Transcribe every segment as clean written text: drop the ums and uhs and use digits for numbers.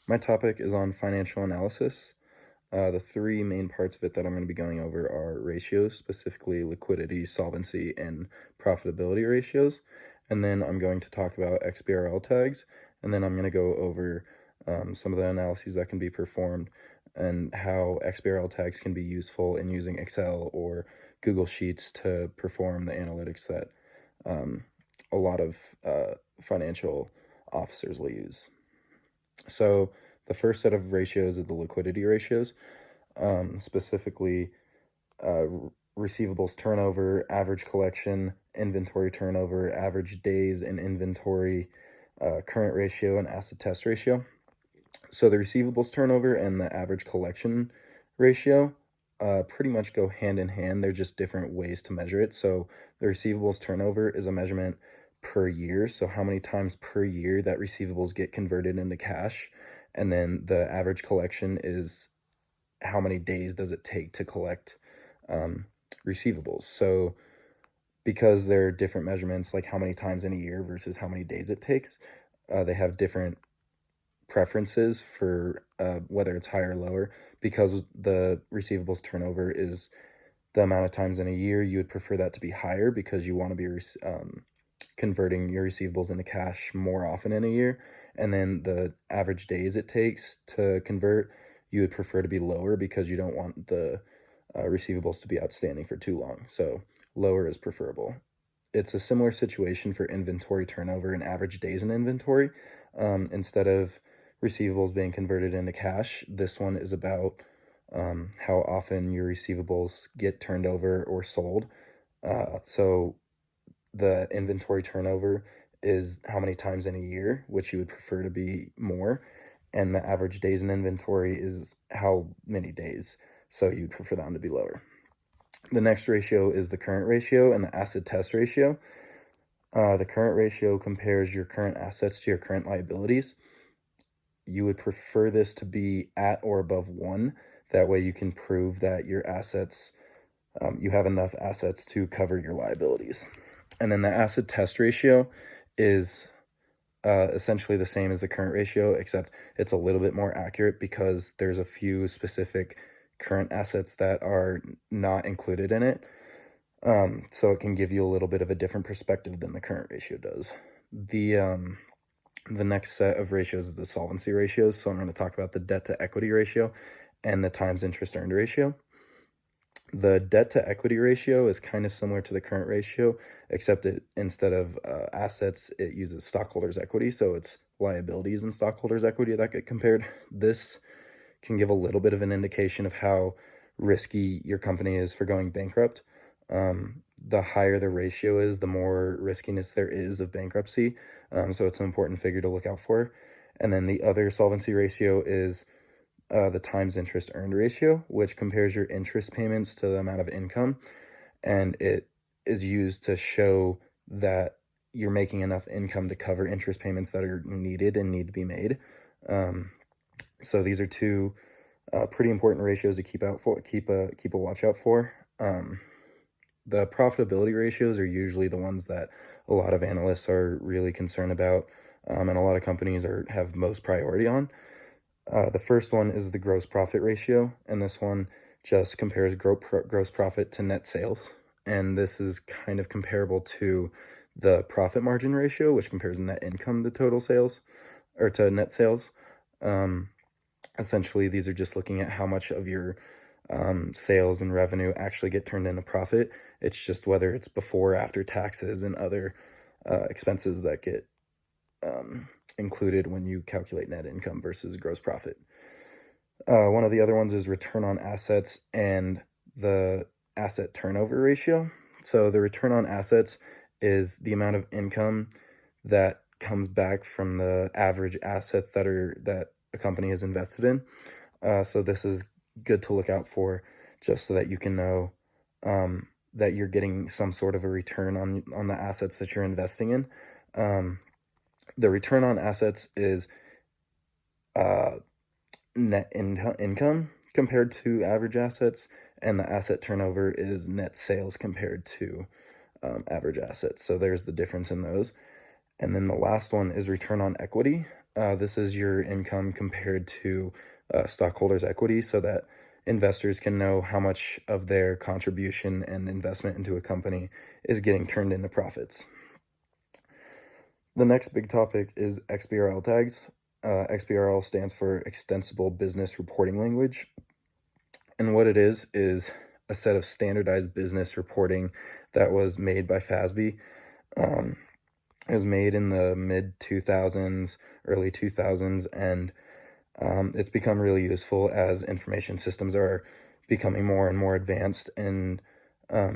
My topic is on financial analysis. The three main parts of it that I'm going to be going over are ratios, specifically liquidity, solvency, and profitability ratios. And then I'm going to talk about XBRL tags. And then I'm going to go over some of the analyses that can be performed and how XBRL tags can be useful in using Excel or Google Sheets to perform the analytics that a lot of financial officers will use. So the first set of ratios are the liquidity ratios, specifically uh, receivables turnover, average collection, inventory turnover, average days in inventory, current ratio, and acid test ratio. So the receivables turnover and the average collection ratio pretty much go hand in hand. They're just different ways to measure it. So the receivables turnover is a measurement per year. So how many times per year that receivables get converted into cash. And then the average collection is how many days does it take to collect receivables. So because there are different measurements, like how many times in a year versus how many days it takes, they have different preferences for whether it's higher or lower. Because the receivables turnover is the amount of times in a year, you would prefer that to be higher because you want to be converting your receivables into cash more often in a year. And then the average days it takes to convert, you would prefer to be lower because you don't want the receivables to be outstanding for too long. So lower is preferable. It's a similar situation for inventory turnover and average days in inventory. Instead of receivables being converted into cash, this one is about how often your receivables get turned over or sold. So the inventory turnover is how many times in a year, which you would prefer to be more. And the average days in inventory is how many days. So you'd prefer them to be lower. The next ratio is the current ratio and the acid test ratio. The current ratio compares your current assets to your current liabilities. You would prefer this to be at or above 1. That way you can prove that your assets, you have enough assets to cover your liabilities. And then the acid test ratio is essentially the same as the current ratio, except it's a little bit more accurate because there's a few specific current assets that are not included in it. So it can give you a little bit of a different perspective than the current ratio does. The next set of ratios is the solvency ratios. So I'm going to talk about the debt to equity ratio and the times interest earned ratio. The debt to equity ratio is kind of similar to the current ratio, except instead of assets, it uses stockholders' equity. So it's liabilities and stockholders' equity that get compared. This can give a little bit of an indication of how risky your company is for going bankrupt. The higher the ratio is, the more riskiness there is of bankruptcy. So it's an important figure to look out for. And then the other solvency ratio is the times interest earned ratio, which compares your interest payments to the amount of income. And it is used to show that you're making enough income to cover interest payments that are needed and need to be made. So these are two pretty important ratios to keep a watch out for. The profitability ratios are usually the ones that a lot of analysts are really concerned about, and a lot of companies have most priority on. The first one is the gross profit ratio, and this one just compares gross profit to net sales. And this is kind of comparable to the profit margin ratio, which compares net income to total sales or to net sales. Essentially, these are just looking at how much of your sales and revenue actually get turned into profit. It's just whether it's before or after taxes and other expenses that get included when you calculate net income versus gross profit. One of the other ones is return on assets and the asset turnover ratio. So the return on assets is the amount of income that comes back from the average assets that a company has invested in. So this is good to look out for, just so that you can know that you're getting some sort of a return on the assets that you're investing in. The return on assets is net income compared to average assets, and the asset turnover is net sales compared to average assets. So there's the difference in those. And then the last one is return on equity. This is your income compared to stockholders' equity so that investors can know how much of their contribution and investment into a company is getting turned into profits. The next big topic is XBRL tags. XBRL stands for Extensible Business Reporting Language. And what it is a set of standardized business reporting that was made by FASB. It was made in the mid 2000s, early 2000s, and it's become really useful as information systems are becoming more and more advanced and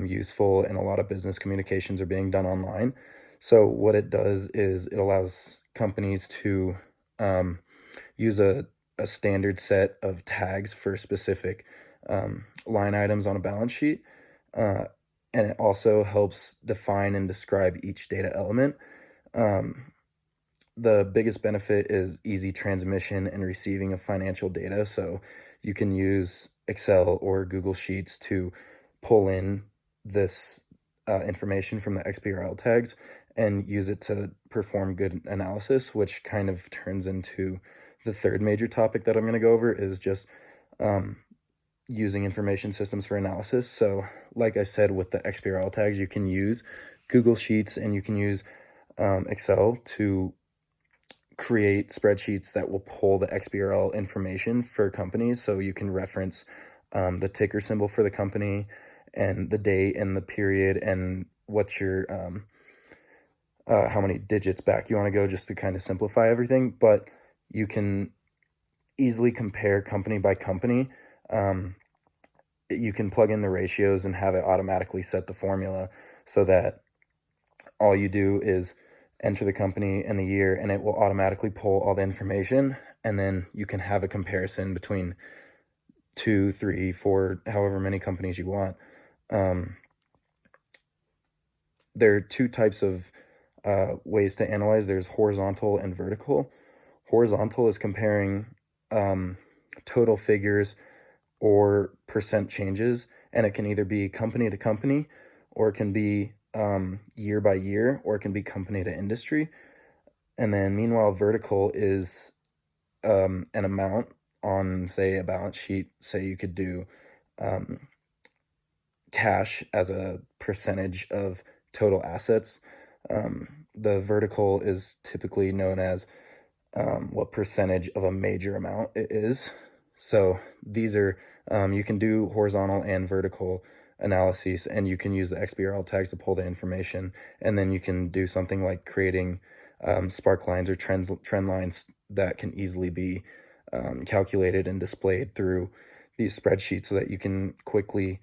useful, and a lot of business communications are being done online. So what it does is it allows companies to use a standard set of tags for specific line items on a balance sheet. And it also helps define and describe each data element. The biggest benefit is easy transmission and receiving of financial data. So you can use Excel or Google Sheets to pull in this information from the XBRL tags and use it to perform good analysis, which kind of turns into the third major topic that I'm going to go over is just using information systems for analysis. So like I said, with the XBRL tags, you can use Google Sheets and you can use Excel to create spreadsheets that will pull the XBRL information for companies. So you can reference the ticker symbol for the company and the date and the period and what your how many digits back you want to go, just to kind of simplify everything. But you can easily compare company by company. You can plug in the ratios and have it automatically set the formula so that all you do is enter the company and the year and it will automatically pull all the information, and then you can have a comparison between 2, 3, 4, however many companies you want. There are two types of ways to analyze. There's horizontal and vertical. Horizontal is comparing total figures or percent changes, and it can either be company to company, or it can be year by year, or it can be company to industry. And then meanwhile, vertical is an amount on, say, a balance sheet. Say you could do cash as a percentage of total assets. The vertical is typically known as what percentage of a major amount it is. So these are, you can do horizontal and vertical analyses, and you can use the XBRL tags to pull the information, and then you can do something like creating spark lines or trend lines that can easily be calculated and displayed through these spreadsheets so that you can quickly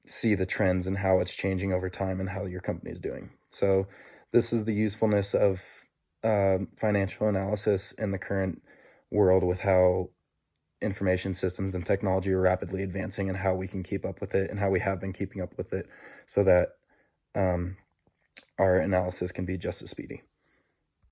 see the trends and how it's changing over time and how your company is doing. So this is the usefulness of financial analysis in the current world, with how information systems and technology are rapidly advancing, and how we can keep up with it and how we have been keeping up with it so that our analysis can be just as speedy.